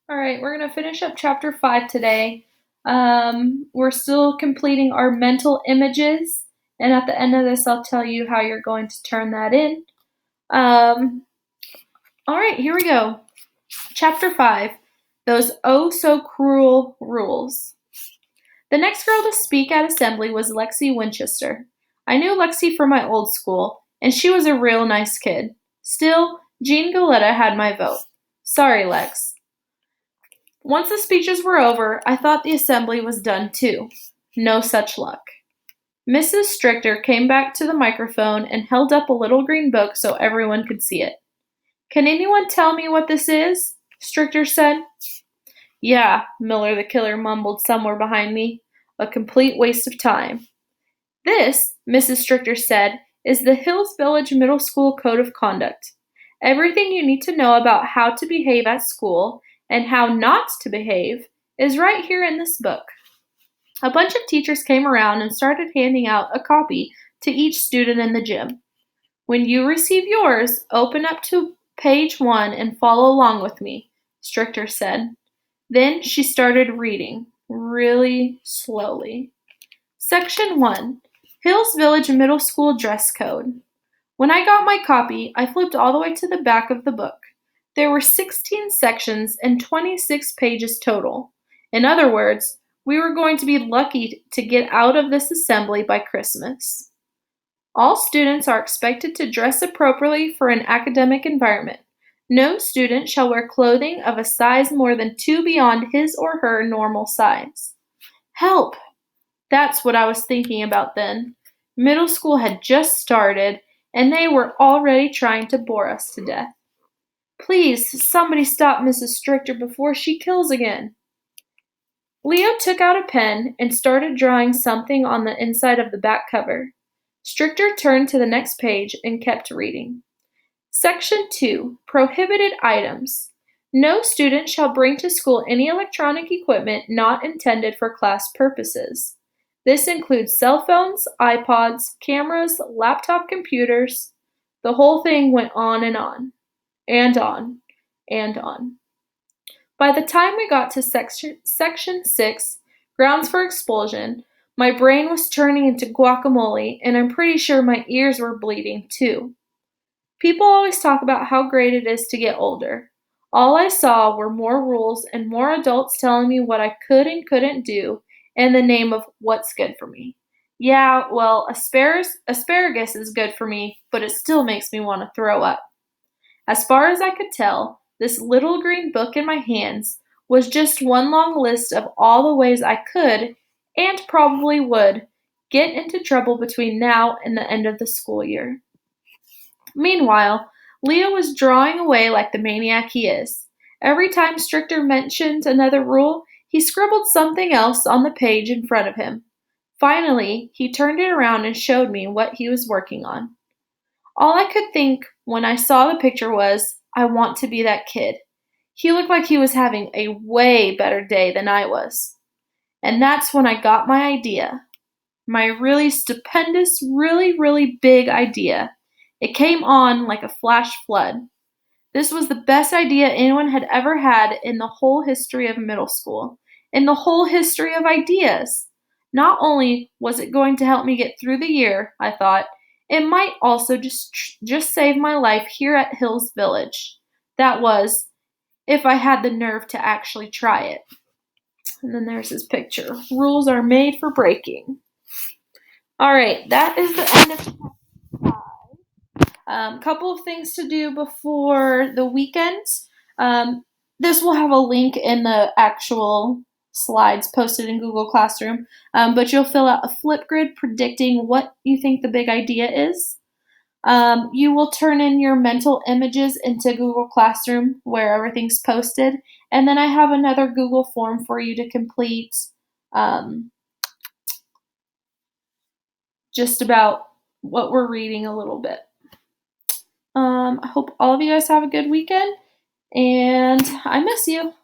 All right, we're going to finish up chapter 5 today. We're still completing our mental images, and at the end of this, I'll tell you how you're going to turn that in. Um, all right, here we go. Chapter 5, Those Oh So Cruel Rules. The next girl to speak at assembly was Lexi Winchester. I knew Lexi from my old school, and she was a real nice kid. Still, Jean Galetta had my vote. Sorry, Lex. Once the speeches were over, I thought the assembly was done too. No such luck. Mrs. Stricker came back to the microphone and held up a little green book so everyone could see it. Can anyone tell me what this is? Stricker said. Yeah, Miller the Killer mumbled somewhere behind me. A complete waste of time. This, Mrs. Stricker said, is the Hills Village Middle School Code of Conduct. Everything you need to know about how to behave at school and how not to behave is right here in this book. A bunch of teachers came around and started handing out a copy to each student in the gym. When you receive yours, open up to page 1 and follow along with me, Stricker said. Then she started reading, really slowly. Section 1, Hills Village Middle School Dress Code. When I got my copy, I flipped all the way to the back of the book. There were 16 sections and 26 pages total. In other words, we were going to be lucky to get out of this assembly by Christmas. All students are expected to dress appropriately for an academic environment. No student shall wear clothing of a size more than 2 beyond his or her normal size. Help! That's what I was thinking about then. Middle school had just started, and they were already trying to bore us to death. Please, somebody stop Mrs. Stricker before she kills again. Leo took out a pen and started drawing something on the inside of the back cover. Stricker turned to the next page and kept reading. Section 2, Prohibited Items. No student shall bring to school any electronic equipment not intended for class purposes. This includes cell phones, iPods, cameras, laptop computers. The whole thing went on and on, and on, and on. By the time we got to section 6, Grounds for Expulsion, my brain was turning into guacamole, and I'm pretty sure my ears were bleeding too. People always talk about how great it is to get older. All I saw were more rules and more adults telling me what I could and couldn't do in the name of what's good for me. Yeah, well, asparagus is good for me, but it still makes me want to throw up. As far as I could tell, this little green book in my hands was just one long list of all the ways I could, and probably would, get into trouble between now and the end of the school year. Meanwhile, Leo was drawing away like the maniac he is. Every time Stricker mentioned another rule, he scribbled something else on the page in front of him. Finally, he turned it around and showed me what he was working on. All I could think when I saw the picture was, I want to be that kid. He looked like he was having a way better day than I was. And that's when I got my idea. My really stupendous, really, really big idea. It came on like a flash flood. This was the best idea anyone had ever had in the whole history of middle school, in the whole history of ideas. Not only was it going to help me get through the year, I thought, it might also just save my life here at Hills Village. That was, if I had the nerve to actually try it. And then there's his picture. Rules are made for breaking. All right, that is the end of chapter 5. Couple of things to do before the weekend. Um, this will have a link in the actual slides posted in Google Classroom, but you'll fill out a flip grid predicting what you think the big idea is. You will turn in your mental images into Google Classroom where everything's posted, and then I have another Google form for you to complete just about what we're reading a little bit. I hope all of you guys have a good weekend, and I miss you.